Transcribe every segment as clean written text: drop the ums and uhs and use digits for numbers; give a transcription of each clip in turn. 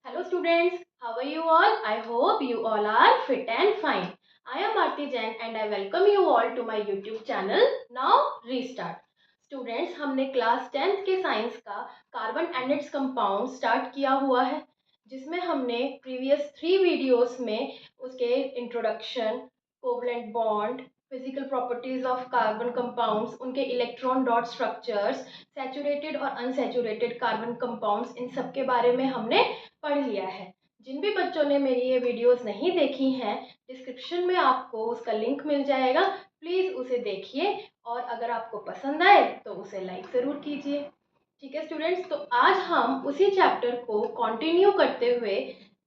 Hello students, how are you all? I hope you all are fit and fine. I am Aarti Jain and I welcome you all to my YouTube channel. Now restart. Students, हमने class 10th के science का carbon and its compound start किया हुआ है, जिसमें हमने previous 3 videos में उसके introduction, covalent bond, physical properties of carbon compounds, उनके इलेक्ट्रॉन डॉट स्ट्रक्चर्स, सैचुरेटेड और अनसैचुरेटेड कार्बन कंपाउंड्स, इन सब के बारे में हमने पढ़ लिया है। जिन भी बच्चों ने मेरी ये वीडियोस नहीं देखी हैं, डिस्क्रिप्शन में आपको उसका लिंक मिल जाएगा, प्लीज़ उसे देखिए और अगर आपको पसंद आए तो उसे लाइक ज़रूर कीजिए। ठीक है स्टूडेंट्स, तो आज हम उसी चैप्टर को कंटिन्यू करते हुए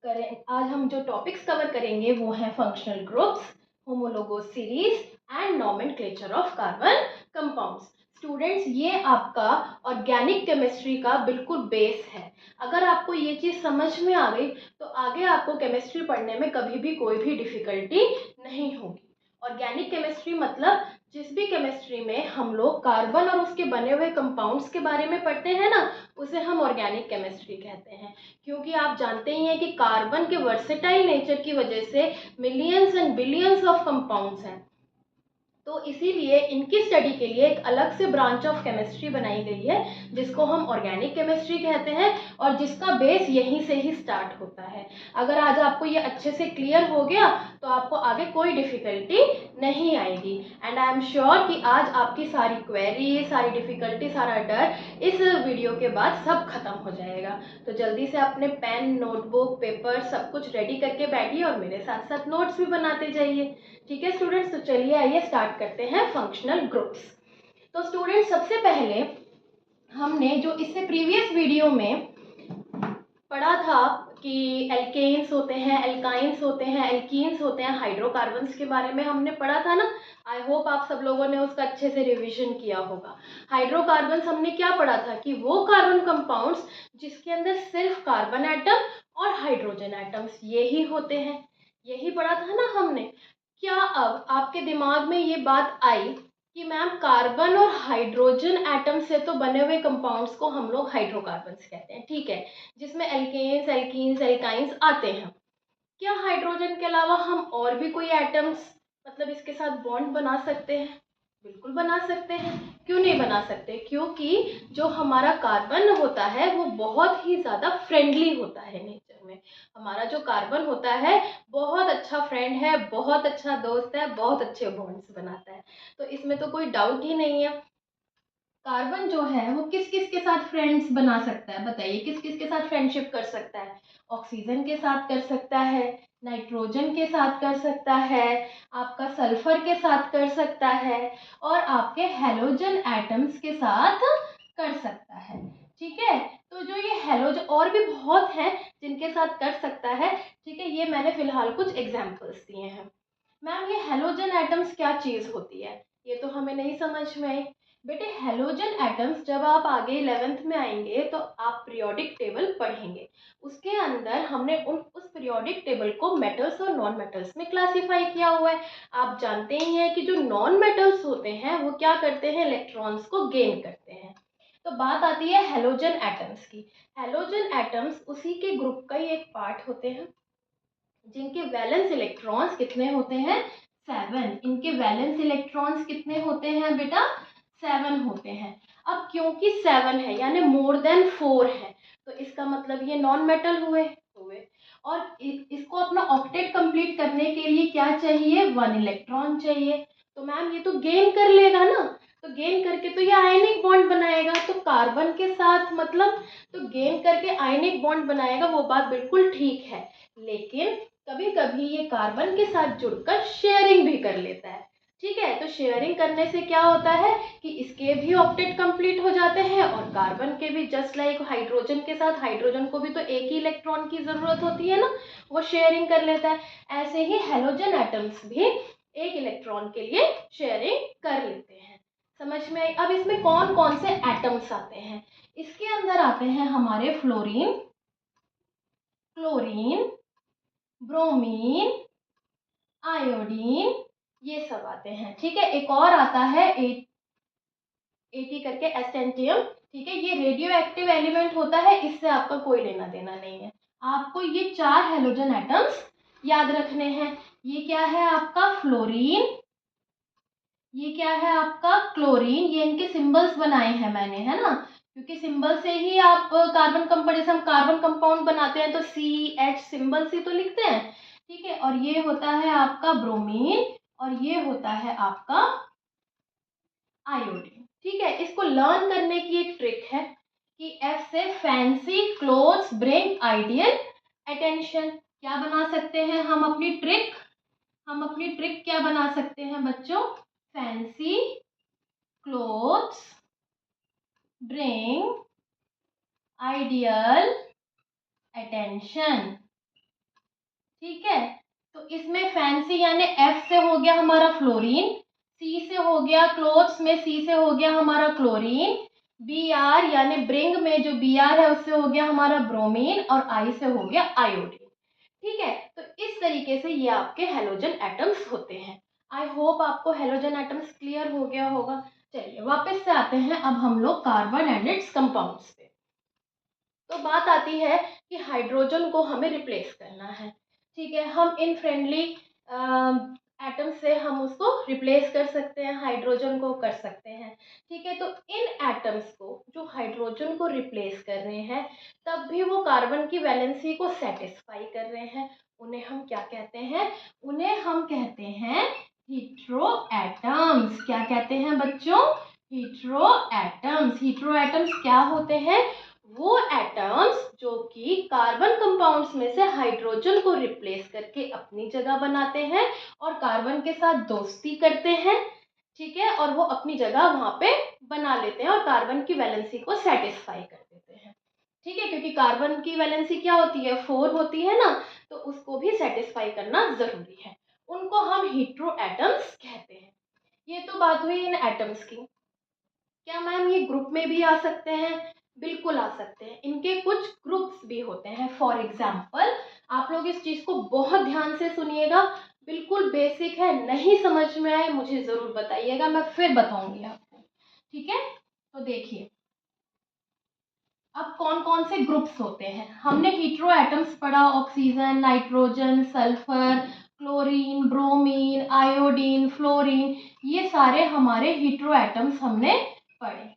आज हम जो टॉपिक्स कवर करेंगे वो हैं functional groups, homologous series and nomenclature of carbon compounds. Students, ये आपका ऑर्गेनिक केमिस्ट्री का बिल्कुल बेस है। अगर आपको ये चीज़ समझ में आ गई तो आगे आपको केमिस्ट्री पढ़ने में कभी भी कोई भी डिफ़िकल्टी नहीं होगी। ऑर्गेनिक केमिस्ट्री मतलब जिस भी केमिस्ट्री में हम लोग कार्बन और उसके बने हुए कंपाउंड्स के बारे में पढ़ते हैं ना, उसे हम ऑर्गेनिक केमिस्ट्री कहते हैं। क्योंकि आप जानते ही हैं कि कार्बन के वर्सेटाइल नेचर की वजह से millions and billions of compounds हैं, तो इसीलिए इनकी स्टडी के लिए एक अलग से ब्रांच ऑफ केमिस्ट्री बनाई गई है, जिसको हम ऑर्गेनिक केमिस्ट्री कहते हैं और जिसका बेस यहीं से ही स्टार्ट होता है। अगर आज आपको ये अच्छे से क्लियर हो गया तो आपको आगे कोई डिफ़िकल्टी नहीं आएगी। एंड आई एम श्योर कि आज आपकी सारी क्वेरी, सारी डिफ़िकल्टी, सारा डर इस वीडियो के बाद सब खत्म हो जाएगा। तो जल्दी से अपने पेन, नोटबुक, पेपर सब कुछ रेडी करके बैठिए और मेरे साथ साथ नोट्स भी बनाते जाइए। ठीक है स्टूडेंट्स, तो चलिए आइए स्टार्ट करते हैं फंक्शनल ग्रुप्स। तो स्टूडेंट्स, सबसे पहले हमने जो इससे प्रीवियस वीडियो में पढ़ा था कि एल्केन्स होते हैं, एल्काइंस होते हैं, एल्कीन्स होते हैं, हाइड्रोकार्बन्स के बारे में हमने पढ़ा था ना। आई होप आप सब लोगों ने उसका अच्छे से रिवीजन किया होगा। हाइड्रोकार्बन्स हमने क्या पढ़ा था कि वो कार्बन कंपाउंड्स जिसके अंदर सिर्फ कार्बन एटम और हाइड्रोजन एटम्स यही होते हैं, यही पढ़ा था ना हमने। क्या अब आपके दिमाग में ये बात आई कि मैम कार्बन और हाइड्रोजन एटम से तो बने हुए कंपाउंड्स को हम लोग हाइड्रोकार्बन्स कहते हैं, ठीक है, जिसमें एल्केन्स, एल्कीन्स, एल्काइंस आते हैं। क्या हाइड्रोजन के अलावा हम और भी कोई एटम्स मतलब इसके साथ बॉन्ड बना सकते हैं? बिल्कुल बना सकते हैं। क्यों नहीं बना सकते? क्योंकि जो हमारा कार्बन होता है वो बहुत ही ज़्यादा फ्रेंडली होता है नेचर में। हमारा जो कार्बन होता है बहुत अच्छा फ्रेंड है, बहुत अच्छा दोस्त है, बहुत अच्छे बॉन्ड्स बनाता है। तो इसमें तो कोई डाउट ही नहीं है। कार्बन जो है वो किस किस के साथ फ्रेंड्स बना सकता है? बताइए, किस किस के साथ फ्रेंडशिप कर सकता है? ऑक्सीजन के साथ कर सकता है, नाइट्रोजन के साथ कर सकता है, आपका सल्फर के साथ कर सकता है और आपके हेलोजन एटम्स के साथ कर सकता है। ठीक है, तो जो ये हेलोजन और भी बहुत हैं जिनके साथ कर सकता है। ठीक है, ये मैंने फिलहाल कुछ एग्जाम्पल्स दिए हैं। मैम, ये हेलोजन एटम्स क्या चीज़ होती है? ये तो हमें नहीं समझ में आई। बेटे, हेलोजन एटम्स जब आप आगे 11th में आएंगे तो आप पीरियोडिक टेबल पढ़ेंगे। उसके अंदर हमने उस पीरियोडिक टेबल को मेटल्स और नॉन मेटल्स में क्लासिफाई किया हुआ है। आप जानते ही हैं कि जो नॉन मेटल्स होते हैं वो क्या करते हैं? इलेक्ट्रॉन्स को गेन करते हैं। तो बात आती है हेलोजन एटम्स की। हेलोजन एटम्स उसी के ग्रुप का ही एक पार्ट होते हैं, जिनके वैलेंस इलेक्ट्रॉन्स कितने होते हैं? 7। इनके वैलेंस इलेक्ट्रॉन्स कितने होते हैं बेटा? 7 होते हैं। अब क्योंकि 7 है यानी मोर देन 4 है, तो इसका मतलब ये नॉन मेटल हुए। और इसको अपना ऑक्टेट कंप्लीट करने के लिए क्या चाहिए? 1 इलेक्ट्रॉन चाहिए। तो मैम ये तो गेन कर लेगा ना, तो गेन करके तो ये आयनिक बॉन्ड बनाएगा, तो कार्बन के साथ मतलब तो गेन करके आयनिक बॉन्ड बनाएगा, वो बात बिल्कुल ठीक है। लेकिन कभी कभी ये कार्बन के साथ जुड़कर शेयरिंग भी कर लेता है। ठीक है, तो शेयरिंग करने से क्या होता है कि इसके भी ऑक्टेट कंप्लीट हो जाते हैं और कार्बन के भी, जस्ट लाइक हाइड्रोजन के साथ हाइड्रोजन को भी तो एक ही इलेक्ट्रॉन की ज़रूरत होती है ना, वो शेयरिंग कर लेता है। ऐसे ही हेलोजन एटम्स भी एक इलेक्ट्रॉन के लिए शेयरिंग कर लेते हैं। समझ में आई? अब इसमें कौन कौन से एटम्स आते हैं? इसके अंदर आते हैं हमारे फ्लोरीन, क्लोरीन, ब्रोमीन, आयोडीन, ये सब आते हैं। ठीक है, एक और आता है एटी करके, एस्टेंटियम। ठीक है, ये रेडियो एक्टिव एलिमेंट होता है, इससे आपका कोई लेना देना नहीं है। आपको ये 4 हेलोजन एटम्स याद रखने हैं। ये क्या है आपका फ्लोरीन, ये क्या है आपका क्लोरीन। ये इनके सिंबल्स बनाए हैं मैंने, है ना, क्योंकि सिंबल से ही आप कार्बन कंपाउंड, जैसे हम कार्बन कंपाउंड बनाते हैं तो CH सिंबल से तो लिखते हैं, ठीक है। और ये होता है आपका ब्रोमीन और ये होता है आपका आयोडीन, ठीक है। इसको लर्न करने की एक ट्रिक है कि F से fancy clothes bring ideal attention. क्या बना सकते हैं हम अपनी ट्रिक, हम अपनी ट्रिक क्या बना सकते हैं बच्चों, fancy clothes bring ideal attention, ठीक है। तो इसमें फैंसी यानी F से हो गया हमारा फ्लोरीन, C से हो गया क्लोथ्स में C से हो गया हमारा क्लोरीन, Br यानी ब्रिंग में जो Br है उससे हो गया हमारा ब्रोमीन और I से हो गया आयोडीन, ठीक है। तो इस तरीके से ये आपके हेलोजन एटम्स होते हैं। आई होप आपको हेलोजन एटम्स क्लियर हो गया होगा। चलिए वापस से आते हैं अब हम लोग कार्बन एंड इट्स कंपाउंड्स पे। तो बात आती है कि हाइड्रोजन को हमें रिप्लेस करना है, ठीक है। हम इन फ्रेंडली एटम से हम उसको रिप्लेस कर सकते हैं, हाइड्रोजन को कर सकते हैं, ठीक है। तो इन एटम्स को जो हाइड्रोजन को रिप्लेस कर रहे हैं तब भी वो कार्बन की वैलेंसी को सेटिस्फाई कर रहे हैं, उन्हें हम क्या कहते हैं, उन्हें हम कहते हैं हीट्रो एटम्स। क्या कहते हैं बच्चों, हीट्रो एटम्स। हीट्रो एटम्स क्या होते हैं, वो एटम्स जो कि कार्बन कंपाउंड्स में से हाइड्रोजन को रिप्लेस करके अपनी जगह बनाते हैं और कार्बन के साथ दोस्ती करते हैं, ठीक है, और वो अपनी जगह वहां पे बना लेते हैं और कार्बन की वैलेंसी को सेटिस्फाई कर देते हैं, ठीक है। क्योंकि कार्बन की वैलेंसी क्या होती है, 4 होती है ना, तो उसको भी सेटिस्फाई करना जरूरी है। उनको हम हीट्रो एटम्स कहते हैं। ये तो बात हुई इन एटम्स की। क्या मैम ये ग्रुप में भी आ सकते हैं, बिल्कुल आ सकते हैं। इनके कुछ ग्रुप्स भी होते हैं। फॉर एग्जाम्पल, आप लोग इस चीज को बहुत ध्यान से सुनिएगा, बिल्कुल बेसिक है, नहीं समझ में आए मुझे जरूर बताइएगा, मैं फिर बताऊंगी आपको, ठीक है। तो देखिए अब कौन कौन से ग्रुप्स होते हैं। हमने हीट्रो एटम्स पढ़ा, oxygen, nitrogen, sulphur, chlorine, bromine, iodine, fluorine, ये सारे हमारे हीट्रो एटम्स हमने पढ़े,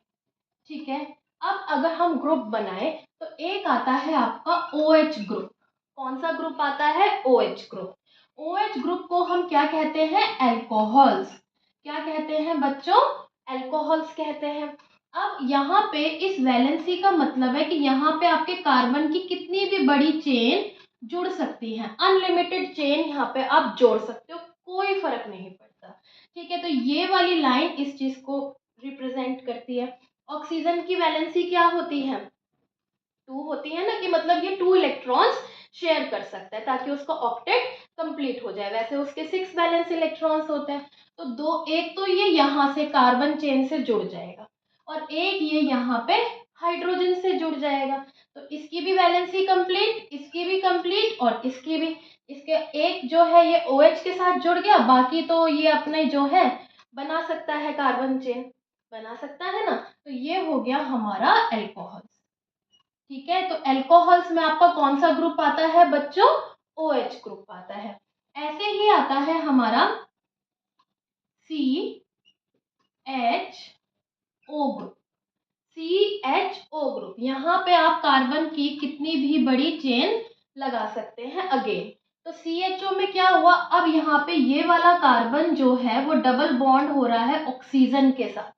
ठीक है। अब अगर हम ग्रुप बनाए तो एक आता है आपका OH ग्रुप। कौन सा ग्रुप आता है, OH ग्रुप। OH ग्रुप को हम क्या कहते हैं, एल्कोहल्स। क्या कहते हैं बच्चों, एल्कोहल्स कहते हैं। अब यहाँ पे इस वैलेंसी का मतलब है कि यहाँ पे आपके कार्बन की कितनी भी बड़ी चेन जुड़ सकती है, अनलिमिटेड चेन यहाँ पे आप जोड़ सकते हो, कोई फर्क नहीं पड़ता, ठीक है। तो ये वाली लाइन इस चीज को रिप्रेजेंट करती है। ऑक्सीजन की वैलेंसी क्या होती है, 2 होती है ना, कि मतलब ये 2 इलेक्ट्रॉन्स शेयर कर सकता है ताकि उसका ऑक्टेट कंप्लीट हो जाए। वैसे उसके 6 वैलेंस इलेक्ट्रॉन्स होते हैं, तो दो, एक तो ये यहाँ से कार्बन चेन से जुड़ जाएगा और एक ये यहाँ पे हाइड्रोजन से जुड़ जाएगा, तो इसकी भी वैलेंसी कंप्लीट, इसकी भी कंप्लीट और इसकी भी। इसके एक जो है ये OH के साथ जुड़ गया, बाकी तो ये अपने जो है बना सकता है, कार्बन चेन बना सकता है ना। तो ये हो गया हमारा एल्कोहल्स, ठीक है। तो एल्कोहल्स में आपका कौन सा ग्रुप आता है बच्चों, OH ग्रुप आता है। ऐसे ही आता है हमारा CHO ग्रुप। CHO ग्रुप, यहाँ पे आप कार्बन की कितनी भी बड़ी चेन लगा सकते हैं अगेन। तो CHO में क्या हुआ, अब यहाँ पे ये वाला कार्बन जो है वो डबल बॉन्ड हो रहा है ऑक्सीजन के साथ,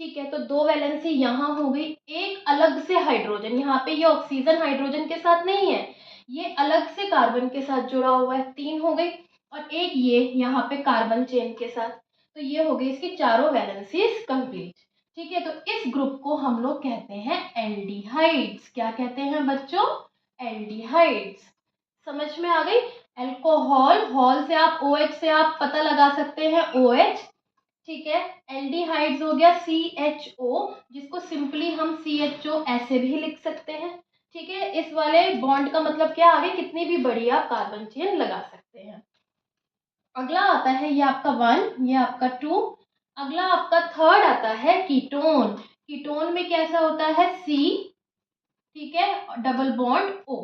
ठीक है। तो 2 वैलेंसी यहाँ हो गई, एक अलग से हाइड्रोजन, यहाँ पे ये ऑक्सीजन हाइड्रोजन के साथ नहीं है, ये अलग से कार्बन के साथ जुड़ा हुआ है, 3 हो गई, और एक ये यहाँ पे कार्बन चेन के साथ, तो ये हो गई इसकी चारों वैलेंसीज कंप्लीट, ठीक है। तो इस ग्रुप को हम लोग कहते हैं एल्डिहाइड्स। क्या कहते हैं बच्चों, एल्डिहाइड्स। समझ में आ गई। एल्कोहल, हॉल से आप OH से आप पता लगा सकते हैं OH, ठीक है। एल्डिहाइड्स हो गया CHO, जिसको सिंपली हम CHO ऐसे भी लिख सकते हैं, ठीक है। इस वाले बॉन्ड का मतलब क्या, आगे कितनी भी बड़ी आप कार्बन चेन लगा सकते हैं। अगला आता है ये आपका 1, ये आपका 2। अगला आपका थर्ड आता है कीटोन। कीटोन में कैसा होता है C, ठीक है, डबल बॉन्ड O।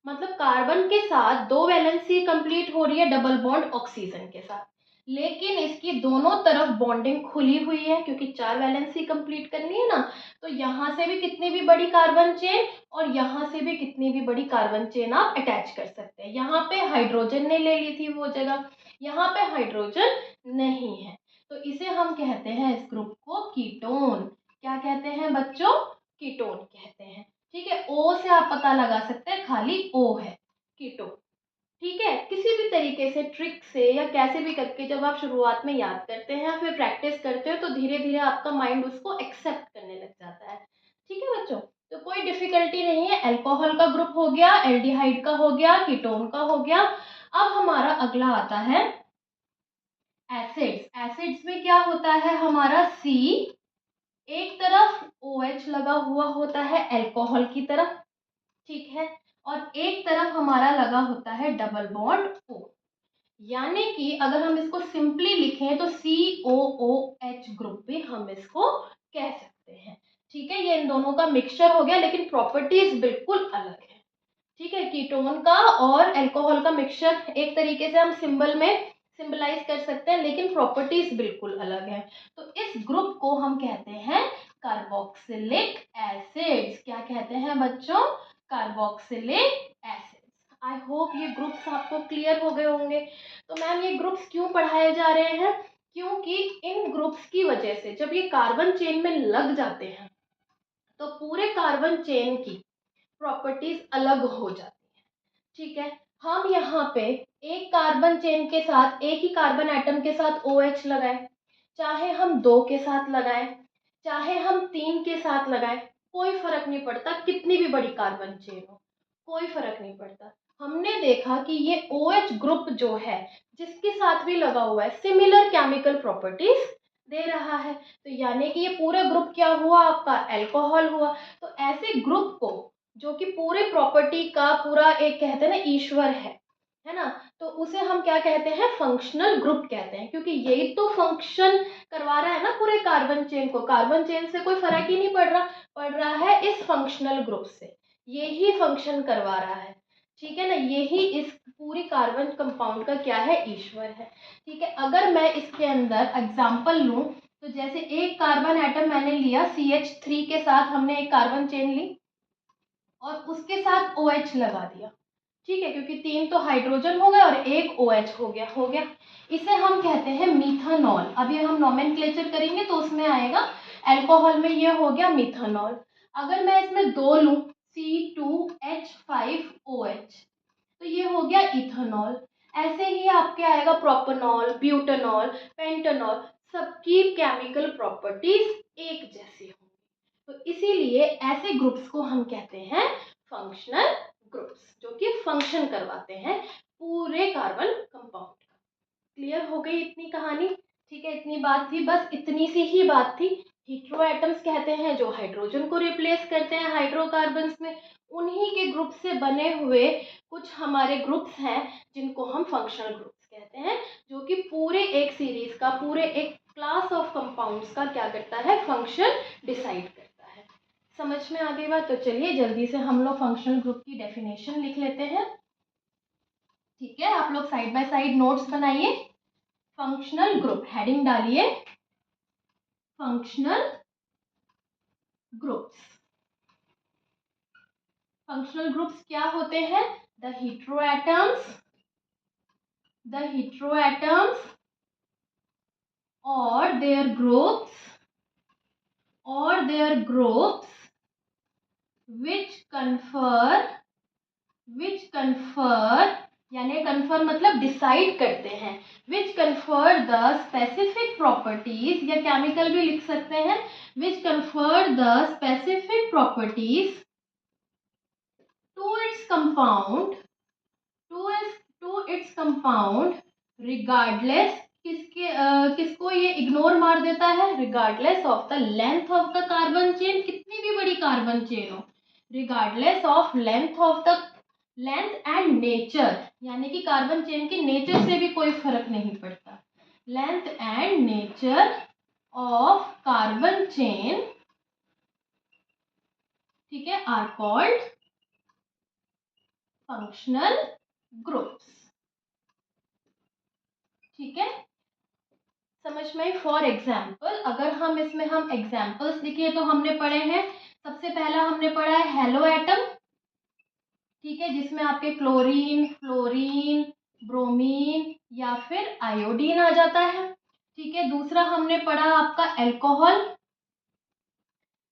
मतलब कार्बन के साथ 2 वैलेंसी कंप्लीट हो रही है डबल बॉन्ड ऑक्सीजन के साथ, लेकिन इसकी दोनों तरफ बॉन्डिंग खुली हुई है क्योंकि 4 वैलेंसी कंप्लीट करनी है ना। तो यहाँ से भी कितनी भी बड़ी कार्बन चेन और यहाँ से भी कितनी भी बड़ी कार्बन चेन आप अटैच कर सकते हैं। यहाँ पे हाइड्रोजन ने ले ली थी वो जगह, यहाँ पे हाइड्रोजन नहीं है, तो इसे हम कहते हैं इस ग्रुप को कीटोन। क्या कहते हैं बच्चों? कीटोन कहते हैं। ठीक है, ओ से आप पता लगा सकते हैं, खाली ओ है, कीटोन। ठीक है, किसी भी तरीके से ट्रिक से या कैसे भी करके जब आप शुरुआत में याद करते हैं या फिर प्रैक्टिस करते हो तो धीरे धीरे आपका माइंड उसको एक्सेप्ट करने लग जाता है। ठीक है बच्चों, तो कोई डिफिकल्टी नहीं है। अल्कोहल का ग्रुप हो गया, एल्डिहाइड का हो गया, कीटोन का हो गया। अब हमारा अगला आता है एसिड्स। एसिड्स में क्या होता है हमारा सी, एक तरफ OH लगा हुआ होता है अल्कोहल की तरफ, ठीक है, और एक तरफ हमारा लगा होता है डबल बॉन्ड O। यानी कि अगर हम इसको सिंपली लिखें तो COOH ग्रुप भी हम इसको कह सकते हैं। ठीक है, ये इन दोनों का मिक्सचर हो गया, लेकिन प्रॉपर्टीज बिल्कुल अलग है। ठीक है, कीटोन का और अल्कोहल का मिक्सचर एक तरीके से हम सिंबल में सिंबलाइज कर सकते हैं, लेकिन प्रॉपर्टीज बिल्कुल अलग है। तो इस ग्रुप को हम कहते हैं कार्बोक्सिलिक एसिड्स। क्या कहते हैं बच्चों? Carboxylic acids. आई होप ये ग्रुप्स आपको क्लियर हो गए होंगे। तो मैम ये ग्रुप्स क्यों पढ़ाए जा रहे हैं? क्योंकि इन ग्रुप्स की वजह से जब ये कार्बन चेन में लग जाते हैं तो पूरे कार्बन चेन की प्रॉपर्टीज अलग हो जाती है। ठीक है, हम यहाँ पे एक कार्बन चेन के साथ, एक ही कार्बन एटम के साथ OH लगाए, चाहे हम 2 के साथ लगाए, चाहे हम 3 के साथ लगाए, कोई फर्क नहीं पड़ता, कितनी भी बड़ी कार्बन चेन हो, कोई फर्क नहीं पड़ता। हमने देखा कि ये OH ग्रुप जो है जिसके साथ भी लगा हुआ है सिमिलर केमिकल प्रॉपर्टीज दे रहा है, तो यानी कि ये पूरा ग्रुप क्या हुआ आपका? अल्कोहल हुआ। तो ऐसे ग्रुप को जो कि पूरे प्रॉपर्टी का पूरा एक कहते हैं ना ईश्वर है ना, तो उसे हम क्या कहते हैं? फंक्शनल ग्रुप कहते हैं, क्योंकि यही तो फंक्शन करवा रहा है ना पूरे कार्बन चेन को। कार्बन चेन से कोई फर्क ही नहीं पड़ रहा है इस फंक्शनल ग्रुप से, यही फंक्शन करवा रहा है। ठीक है ना, यही इस पूरी कार्बन कंपाउंड का क्या है? ईश्वर है। ठीक है, अगर मैं इसके अंदर एग्जाम्पल लूं तो जैसे एक कार्बन एटम मैंने लिया, CH3 के साथ हमने एक कार्बन चेन ली और उसके साथ OH लगा दिया। ठीक है, क्योंकि 3 तो हाइड्रोजन हो गए और एक OH हो गया। इसे हम कहते हैं मिथानॉल। अभी हम नोमेनक्लेचर करेंगे तो उसमें आएगा, अल्कोहल में ये हो गया मिथानॉल। अगर मैं इसमें 2 लूं, C2H5OH, तो ये हो गया इथेनॉल। ऐसे ही आपके आएगा प्रोपेनॉल, ब्यूटेनॉल, पेंटेनॉल, सबकी केमिकल प्रॉपर्टीज एक जैसी होंगी। तो इसीलिए ऐसे ग्रुप्स को हम कहते हैं फंक्शनल ग्रुप्स, जो कि फंक्शन करवाते हैं पूरे कार्बन कंपाउंड का। क्लियर हो गई इतनी कहानी? ठीक है, इतनी बात थी, बस इतनी सी ही बात थी। हीट्रो एटम्स कहते हैं जो हाइड्रोजन को रिप्लेस करते हैं हाइड्रोकार्बन्स में, उन्हीं के ग्रुप से बने हुए कुछ हमारे ग्रुप्स हैं जिनको हम फंक्शनल ग्रुप्स कहते हैं, जो कि पूरे एक सीरीज का, पूरे एक क्लास ऑफ कंपाउंड्स का क्या करता है? फंक्शन डिसाइड करता है। समझ में आ गई बात? तो चलिए जल्दी से हम लोग फंक्शनल ग्रुप की डेफिनेशन लिख लेते हैं। ठीक है, आप लोग साइड बाय साइड नोट्स बनाइए। फंक्शनल ग्रुप हेडिंग डालिए, फंक्शनल ग्रुप्स। फंक्शनल ग्रुप्स क्या होते हैं? The heteroatoms or their groups which confer यानी कन्फर मतलब डिसाइड करते हैं, which confer the specific properties, या केमिकल भी लिख सकते हैं, which confer the specific properties to its compound regardless, किसको ये इग्नोर मार देता है? Regardless of the length of the carbon chain, कितनी भी बड़ी कार्बन चेन हो, regardless of length and nature, यानी कि कार्बन चेन के नेचर से भी कोई फर्क नहीं पड़ता। Length and nature of carbon chain, ठीक है, आर कॉल्ड फंक्शनल ग्रुप्स। ठीक है, समझ में? फॉर एग्जाम्पल अगर हम इसमें हम एग्जाम्पल्स लिखे तो हमने पढ़े हैं, सबसे पहला हमने पढ़ा है हेलो एटम, ठीक है, जिसमें आपके क्लोरीन, फ्लोरीन, ब्रोमीन या फिर आयोडीन आ जाता है। ठीक है, दूसरा हमने पढ़ा आपका एल्कोहल,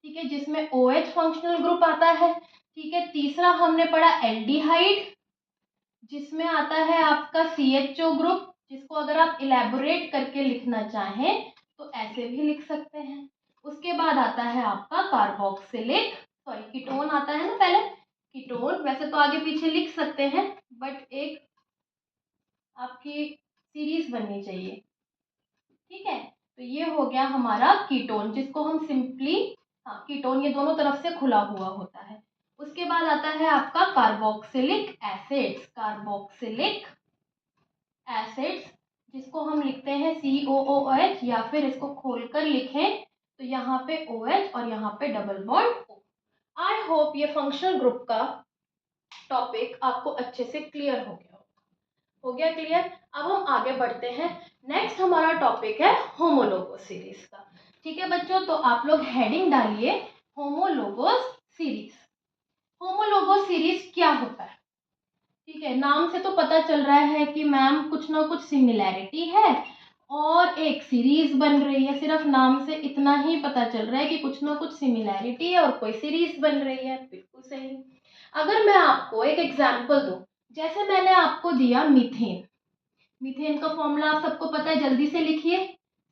ठीक है, जिसमें OH फंक्शनल ग्रुप आता है। ठीक है, तीसरा हमने पढ़ा एल्डिहाइड, जिसमें आता है आपका CHO ग्रुप, जिसको अगर आप इलेबोरेट करके लिखना चाहें तो ऐसे भी लिख सकते हैं। उसके बाद आता है आपका कार्बोक्सिलिक, सॉरी कीटोन आता है ना पहले, कीटोन वैसे तो आगे पीछे लिख सकते हैं बट एक आपकी सीरीज बननी चाहिए। ठीक है, तो ये हो गया हमारा कीटोन, जिसको हम सिंपली, हाँ कीटोन ये दोनों तरफ से खुला हुआ होता है। उसके बाद आता है आपका कार्बोक्सिलिक एसिड्स, कार्बोक्सिलिक एसिड्स, जिसको हम लिखते हैं COOH, या फिर इसको खोलकर लिखें तो यहाँ पे OH और यहाँ पे double bond O। I hope ये फंक्शनल ग्रुप का टॉपिक आपको अच्छे से क्लियर हो गया क्लियर। अब हम आगे बढ़ते हैं, नेक्स्ट हमारा टॉपिक है होमोलोगस सीरीज का। ठीक है बच्चों, तो आप लोग हेडिंग डालिए होमोलोगस सीरीज। होमोलोगस सीरीज क्या होता है? ठीक है, नाम से तो पता चल रहा है कि मैम कुछ ना कुछ सिमिलैरिटी है और एक सीरीज बन रही है, सिर्फ नाम से इतना ही पता चल रहा है कि कुछ ना कुछ सिमिलैरिटी है और कोई सीरीज बन रही है। बिल्कुल सही। अगर मैं आपको एक एग्जांपल दूं, जैसे मैंने आपको दिया मीथेन, मीथेन का फॉर्मूला आप सबको पता है, जल्दी से लिखिए,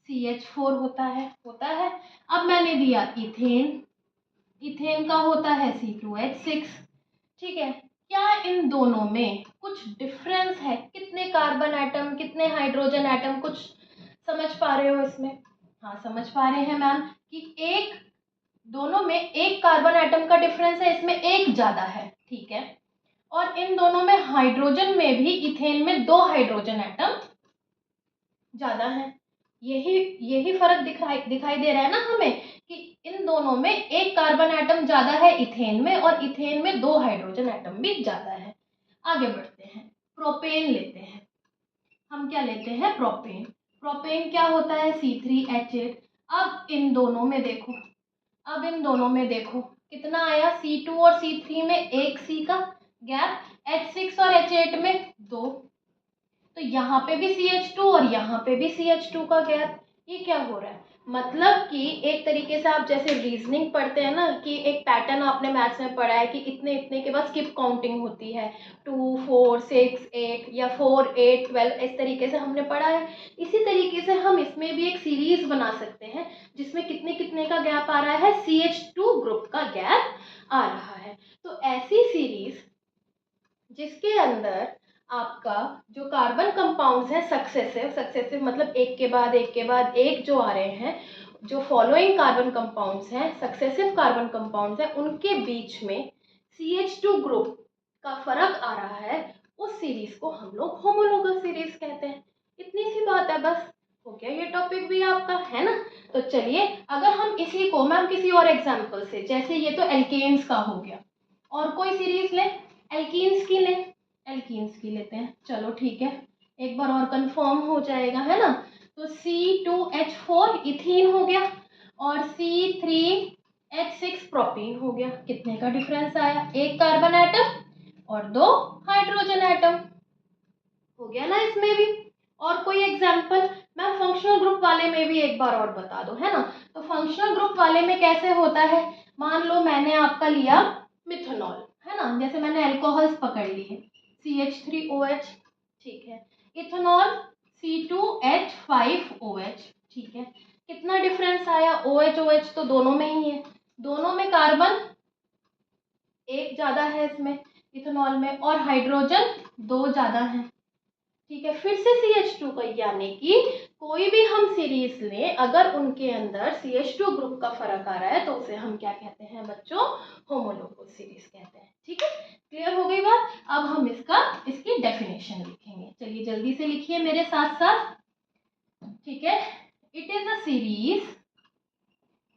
CH4 होता है। अब मैंने दिया इथेन, इथेन का होता है C2H6। ठीक है, क्या इन दोनों में कुछ डिफरेंस है? कितने कार्बन एटम, कितने हाइड्रोजन एटम, कुछ समझ पा रहे हो इसमें? हाँ समझ पा रहे हैं मैम कि एक, दोनों में एक कार्बन एटम का डिफरेंस है, इसमें एक ज्यादा है। ठीक है, और इन दोनों में हाइड्रोजन में भी, इथेन में 2 हाइड्रोजन एटम ज्यादा है। यही यही फर्क दिखाई दे रहा है ना हमें कि इन दोनों में एक कार्बन एटम ज्यादा है इथेन में, और इथेन में 2 हाइड्रोजन एटम भी ज्यादा है। आगे बढ़ते हैं, प्रोपेन लेते हैं। हम क्या लेते हैं? प्रोपेन। प्रोपेन क्या होता है? C3H8। अब इन दोनों में देखो, अब इन दोनों में देखो कितना आया, C2 और C3 में एक C का गैप, H6 और H8 में 2, तो यहाँ पे भी CH2 और यहाँ पे भी CH2 का गैप। ये क्या हो रहा है? मतलब कि एक तरीके से आप जैसे रीजनिंग पढ़ते हैं ना, कि एक पैटर्न आपने मैथ्स में पढ़ा है कि इतने इतने के बाद स्किप काउंटिंग होती है, 2 4 6 8 या 4 8 12, इस तरीके से हमने पढ़ा है। इसी तरीके से हम इसमें भी एक सीरीज बना सकते हैं जिसमें कितने कितने का गैप आ रहा है, CH2 ग्रुप का गैप आ रहा है। तो ऐसी सीरीज जिसके अंदर आपका जो कार्बन कंपाउंड्स हैं सक्सेसिव, सक्सेसिव मतलब एक के बाद एक के बाद एक जो आ रहे हैं, जो फॉलोइंग कार्बन कंपाउंड्स हैं, सक्सेसिव कार्बन कंपाउंड्स हैं, उनके बीच में CH2 ग्रुप का फर्क आ रहा है, उस सीरीज को हम लोग होमोलोगस सीरीज कहते हैं। इतनी सी बात है, बस हो गया ये टॉपिक भी आपका, है ना? तो चलिए, अगर हम इसी को मैम किसी और एग्जाम्पल से, जैसे ये तो एल्केन्स का हो गया, और कोई सीरीज लें, एल्कीन्स की लें, एल्कीन्स की लेते हैं, चलो ठीक है, एक बार और कंफर्म हो जाएगा, है ना? तो C2H4 इथीन हो गया और C3H6 प्रोपीन हो गया। कितने का डिफरेंस आया? एक कार्बन एटम और 2 हाइड्रोजन एटम। हो गया ना इसमें भी? और कोई एग्जाम्पल? मैं फंक्शनल ग्रुप वाले में भी एक बार और बता दो, है ना? तो फंक्शनल ग्रुप वाले में कैसे होता है? मान लो मैंने आपका लिया मिथेनॉल, है ना, जैसे मैंने अल्कोहल्स पकड़ लिए, CH3OH, ठीक है, इथेनॉल C2H5OH, ठीक है, कितना डिफरेंस आया? OH OH तो दोनों में ही है, दोनों में कार्बन एक ज्यादा है इसमें इथेनॉल में, और हाइड्रोजन 2 ज्यादा है। ठीक है, फिर से CH2 का, यानी कि कोई भी हम सीरीज लें, अगर उनके अंदर CH2 ग्रुप का फर्क आ रहा है तो उसे हम क्या कहते हैं बच्चों? होमोलोगस सीरीज कहते हैं। ठीक है, क्लियर हो गई बात? अब हम इसकी डेफिनेशन लिखेंगे, चलिए जल्दी से लिखिए मेरे साथ साथ। ठीक है, it is a series,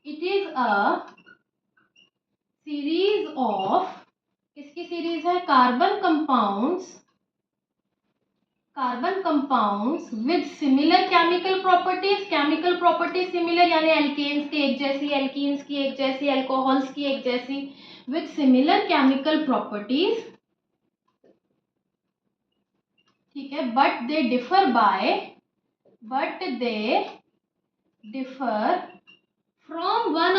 it is a series of, किसकी सीरीज है carbon compounds with similar chemical properties similar यानी एल्केन्स की एक जैसी, एल्कीन्स की एक जैसी, अल्कोहल्स की एक जैसी, विद सिमिलर केमिकल प्रॉपर्टीज, ठीक है, but they differ from one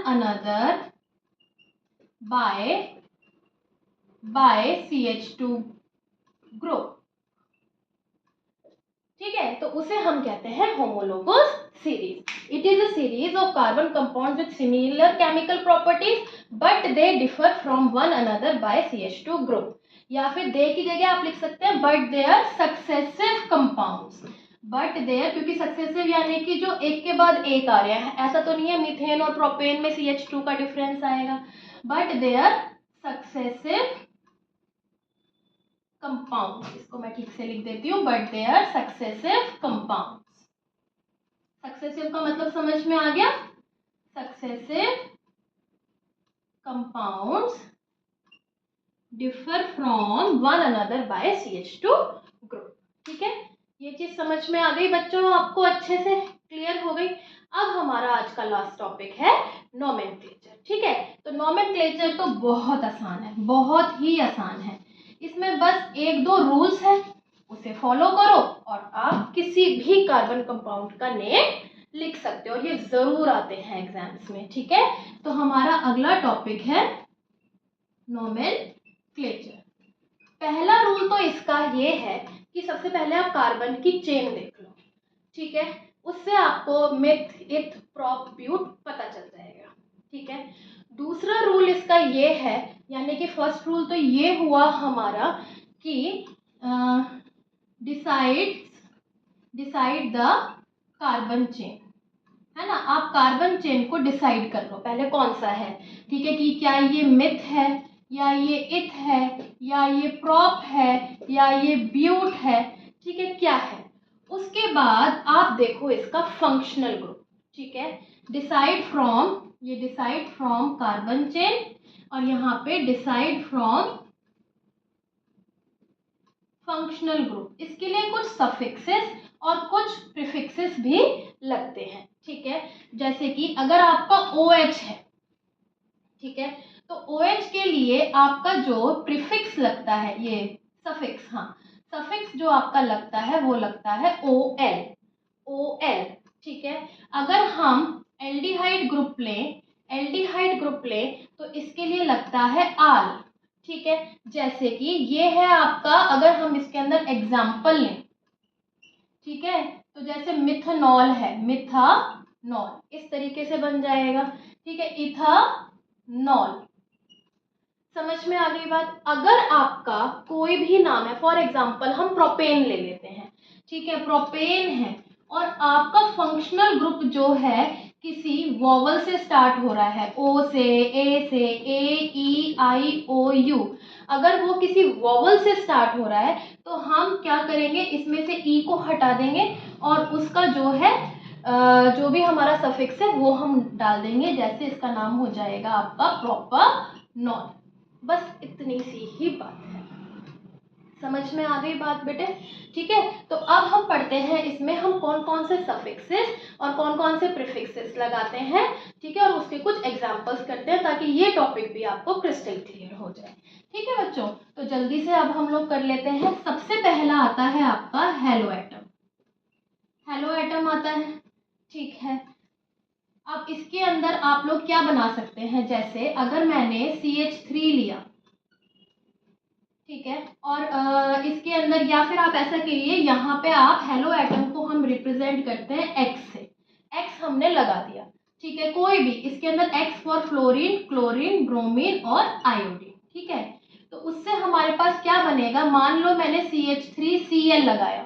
another by CH2 group, ठीक है, तो उसे हम कहते हैं homologous series. It is a series of carbon compound with similar chemical properties but they differ from one another by CH2 group, या फिर they की जगह आप लिख सकते हैं but they are successive compounds. But they are, क्योंकि successive यानी कि जो एक के बाद एक आ रहे हैं, ऐसा तो नहीं है मीथेन और प्रोपेन में CH2 का डिफरेंस आएगा, but they are successive compound, इसको मैं ठीक से लिख देती हूँ, but they are successive compounds. Successive का मतलब समझ में आ गया, successive compounds differ from one another by CH2 group, ठीक है, ये चीज समझ में आ गई बच्चों, आपको अच्छे से क्लियर हो गई। अब हमारा आज का लास्ट टॉपिक है नोमेनक्लेचर, ठीक है, तो नोमेनक्लेचर तो बहुत आसान है, बहुत ही आसान है, इसमें बस एक दो रूल्स है, उसे फॉलो करो और आप किसी भी कार्बन कंपाउंड का नेम लिख सकते हो, और ये जरूर आते हैं एग्जाम्स में, ठीक है। तो हमारा अगला टॉपिक है नोमेनक्लेचर। पहला रूल तो इसका ये है कि सबसे पहले आप कार्बन की चेन देख लो, ठीक है, उससे आपको मिथ, इथ, प्रोप, ब्यूट पता चल जाएगा, ठीक है। दूसरा रूल इसका ये है, यानी कि फर्स्ट रूल तो ये हुआ हमारा कि डिसाइड द कार्बन चेन, है ना, आप कार्बन चेन को डिसाइड कर लो पहले कौन सा है, ठीक है, कि क्या ये मिथ है या ये इथ है या ये प्रोप है या ये ब्यूट है, ठीक है, क्या है। उसके बाद आप देखो इसका फंक्शनल ग्रुप, ठीक है, डिसाइड फ्रॉम कार्बन चेन, और यहाँ पे डिसाइड फ्रॉम फंक्शनल ग्रुप, इसके लिए कुछ सफिक्सेस और कुछ प्रीफिक्सेस भी लगते हैं, ठीक है, जैसे कि अगर आपका OH है, ठीक है, तो OH के लिए आपका जो प्रीफिक्स लगता है, ये सफिक्स, हाँ, सफिक्स जो आपका लगता है वो लगता है OL, ठीक है। अगर हम एल्डिहाइड ग्रुप लें तो इसके लिए लगता है आल, ठीक है, जैसे कि ये है आपका, अगर हम इसके अंदर एग्जाम्पल लें, ठीक है, तो जैसे मिथनॉल है, मिथानॉल इस तरीके से बन जाएगा, ठीक है, इथानॉल, समझ में आ गई बात। अगर आपका कोई भी नाम है, फॉर एग्जाम्पल हम प्रोपेन ले लेते हैं, ठीक है, प्रोपेन है और आपका फंक्शनल ग्रुप जो है किसी वॉवल से स्टार्ट हो रहा है, O से, A से, A-E-I-O-U, अगर वो किसी वॉवल से स्टार्ट हो रहा है तो हम क्या करेंगे, इसमें से E को हटा देंगे और उसका जो है जो भी हमारा सफिक्स है वो हम डाल देंगे, जैसे इसका नाम हो जाएगा आपका प्रोपानॉल। बस इतनी सी ही बात है, समझ में आ गई बात बेटे, ठीक है। तो अब हम पढ़ते हैं इसमें हम कौन कौन से सफिक्सेस और कौन कौन से प्रीफिक्सेस लगाते हैं, ठीक है, और उसके कुछ एग्जांपल्स करते हैं ताकि ये टॉपिक भी आपको क्रिस्टल क्लियर हो जाए, ठीक है बच्चों। तो जल्दी से अब हम लोग कर लेते हैं। सबसे पहला आता है आपका हेलो एटम आता है, ठीक है। अब इसके अंदर आप लोग क्या बना सकते हैं, जैसे अगर मैंने CH3 लिया, ठीक है, और इसके अंदर, या फिर आप ऐसा करिए, यहाँ पे आप हेलो एटम को हम रिप्रेजेंट करते हैं X से, X हमने लगा दिया, ठीक है, कोई भी इसके अंदर X for fluorine, chlorine, bromine और आयोडीन, ठीक है। तो उससे हमारे पास क्या बनेगा, मान लो मैंने CH3Cl लगाया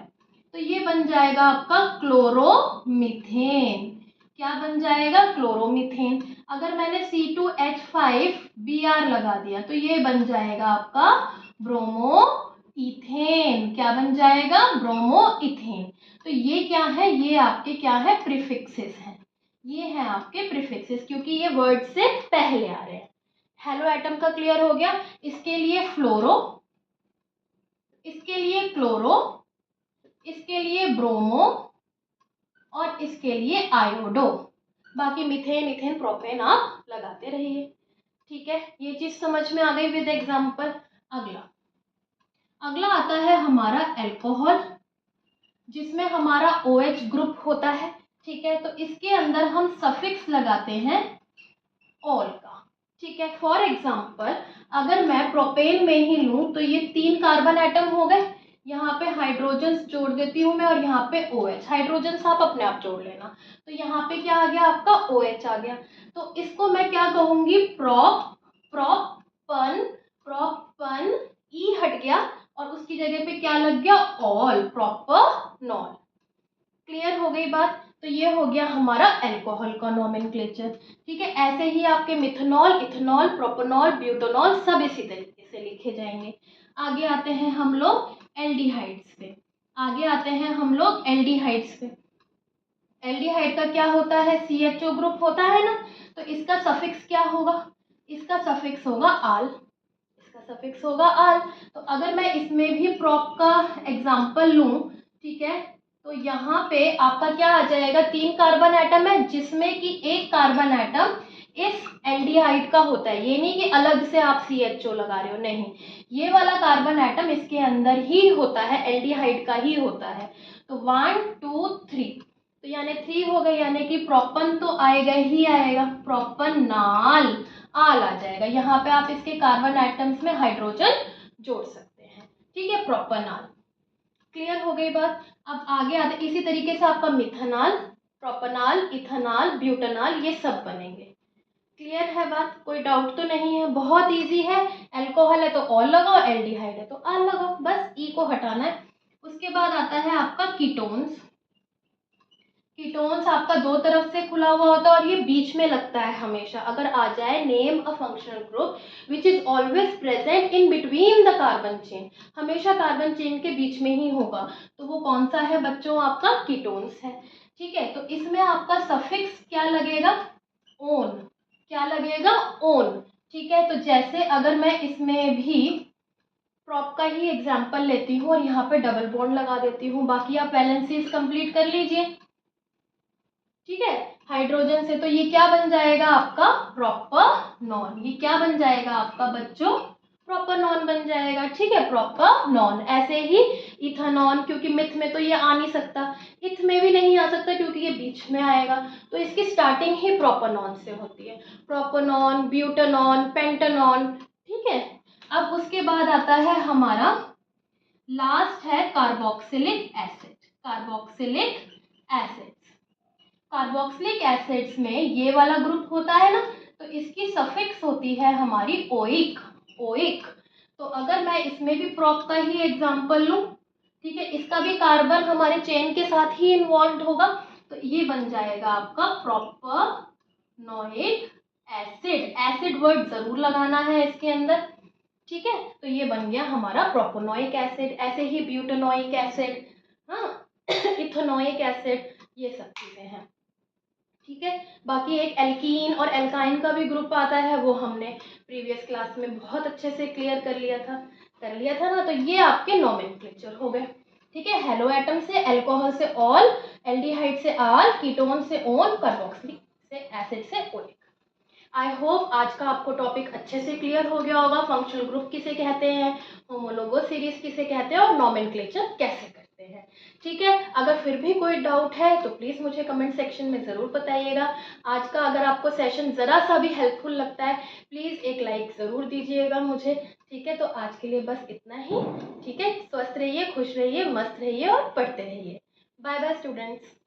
तो ये बन जाएगा आपका क्लोरोमीथेन, क्या बन जाएगा, क्लोरोमीथेन। अगर मैंने C2H5Br लगा दिया तो ये बन जाएगा आपका ब्रोमोइथेन, क्या बन जाएगा, ब्रोमोइथेन। तो ये क्या है, ये आपके क्या है, प्रीफिक्सेस हैं, ये हैं आपके प्रीफिक्सेस, क्योंकि ये वर्ड से पहले आ रहे हैं। हेलो एटम का क्लियर हो गया। इसके लिए फ्लोरो, इसके लिए क्लोरो, इसके लिए ब्रोमो और इसके लिए आयोडो। बाकी मीथेन, इथेन, प्रोपेन आप लगाते रहिए। ठीक है, ये चीज समझ में आ गई विद एग्जांपल। अगला आता है हमारा अल्कोहल, जिसमें हमारा OH ग्रुप होता है। ठीक है, तो इसके अंदर हम सफिक्स लगाते हैं ऑल का। ठीक है, फॉर एग्जांपल अगर मैं प्रोपेन में ही लूं तो ये 3 कार्बन एटम हो गए, यहाँ पे हाइड्रोजन जोड़ देती हूँ मैं और यहाँ पे OH। हाइड्रोजन आप अपने आप जोड़ लेना। तो यहाँ पे क्या आ गया आपका OH आ गया। तो इसको मैं क्या कहूंगी, प्रोपन, प्रोपन, ई हट गया और उसकी जगह पे क्या लग गया, ऑल, प्रोपनॉल। क्लियर हो गई बात। तो ये हो गया हमारा अल्कोहल का नोमेनक्लेचर। ठीक है, ऐसे ही आपके मिथनॉल, इथेनॉल, प्रोपेनॉल, ब्यूटेनॉल सब इसी तरीके से लिखे जाएंगे। आगे आते हैं हम लोग एल्डिहाइड्स पे। आगे आते हैं हम लोग एल्डिहाइड्स पे। एल्डिहाइड का क्या होता है, CHO ग्रुप होता है ना। तो इसका सफिक्स क्या होगा, इसका सफिक्स होगा आल, इसका सफिक्स होगा आल। तो अगर मैं इसमें भी प्रोप का एग्जांपल लूं, ठीक है, तो यहाँ पे आपका क्या आ जाएगा, 3 कार्बन एटम है जिसमें कि एक कार्बन एटम इस एल्डिहाइड का होता है। ये नहीं कि अलग से आप CHO लगा रहे हो, नहीं, ये वाला कार्बन एटम इसके अंदर ही होता है, एल्डिहाइड का ही होता है। तो 1 2 3, तो यानी 3 हो गए, यानी कि प्रोपन तो आएगा ही आएगा, प्रोपनाल, आल आ जाएगा। यहाँ पे आप इसके कार्बन एटम्स में हाइड्रोजन जोड़ सकते हैं। ठीक है, प्रोपनाल। क्लियर हो गई बात। अब आगे आते, इसी तरीके से आपका मिथेनॉल, प्रोपनाल, इथेनॉल, ब्यूटेनॉल ये सब बनेंगे। क्लियर है बात, कोई डाउट तो नहीं है, बहुत इजी है। अल्कोहल है तो ऑल लगाओ, एल्डिहाइड है तो आल लगाओ, बस ई को हटाना है। उसके बाद आता है आपका कीटोन्स। कीटोन्स आपका 2 तरफ से खुला हुआ होता है और ये बीच में लगता है हमेशा। अगर आ जाए name a functional group which is always present in between the carbon chain, हमेशा कार्बन चेन के बीच में ही होगा, तो वो कौन सा है बच्चों, आपका कीटोन्स है। ठीक है, तो इसमें आपका सफिक्स क्या लगेगा, ओन, क्या लगेगा, ओन। ठीक है, तो जैसे अगर मैं इसमें भी प्रॉप का ही एग्जाम्पल लेती हूँ और यहाँ पे डबल बॉन्ड लगा देती हूँ, बाकी आप वैलेंसीज कंप्लीट कर लीजिए। ठीक है, हाइड्रोजन से तो ये क्या बन जाएगा आपका, प्रोपेनॉन। ये क्या बन जाएगा आपका बच्चों, प्रोपेनॉन बन जाएगा। ठीक है, प्रोपेनॉन। ऐसे ही इथेनॉन, क्योंकि मिथ में तो ये आ नहीं सकता, इथ में भी नहीं आ सकता क्योंकि ये बीच में आएगा, तो इसकी स्टार्टिंग ही प्रोपेनॉन से होती है। Propanone, butanone, pentanone. ठीक है, अब उसके बाद आता है हमारा लास्ट है carboxylic acid. Carboxylic acid, carboxylic acids में ये वाला ग्रुप होता है ना, तो इसकी सफिक्स होती है हमारी ओइक, ओइक। तो अगर मैं इसमें भी प्रोप का ही एग्जांपल लूं, ठीक है, इसका भी कार्बन हमारे चेन के साथ ही इन्वॉल्व होगा, तो ये बन जाएगा आपका प्रोपेनोइक एसिड। एसिड वर्ड जरूर लगाना है इसके अंदर। ठीक है, तो ये बन गया हमारा प्रोपेनोइक एसिड। ऐसे ही ब्यूटेनोइक एसिड, हाँ, इथेनोइक एसिड, ये सब चीजें हैं। ठीक है, बाकी एक एल्कीन और एल्काइन का भी ग्रुप आता है, वो हमने प्रीवियस क्लास में बहुत अच्छे से क्लियर कर लिया था ना। तो ये आपके नोमेनक्लेचर हो गए। ठीक है, हेलो एटम से अल्कोहल से ऑल, एल्डिहाइड से आल, कीटोन से ओन, कार्बोक्सिलिक से एसिड से ओइक। आई होप आज का आपको टॉपिक अच्छे से क्लियर हो गया होगा। फंक्शनल ग्रुप किसे कहते हैं, होमोलोगो सीरीज किसे कहते हैं और नोमेनक्लेचर कैसे करते हैं। ठीक है, अगर फिर भी कोई डाउट है तो प्लीज़ मुझे कमेंट सेक्शन में ज़रूर बताइएगा। आज का अगर आपको सेशन ज़रा सा भी हेल्पफुल लगता है, प्लीज़ एक लाइक ज़रूर दीजिएगा मुझे। ठीक है, तो आज के लिए बस इतना ही। ठीक है, स्वस्थ रहिए, खुश रहिए, मस्त रहिए और पढ़ते रहिए। Bye bye students.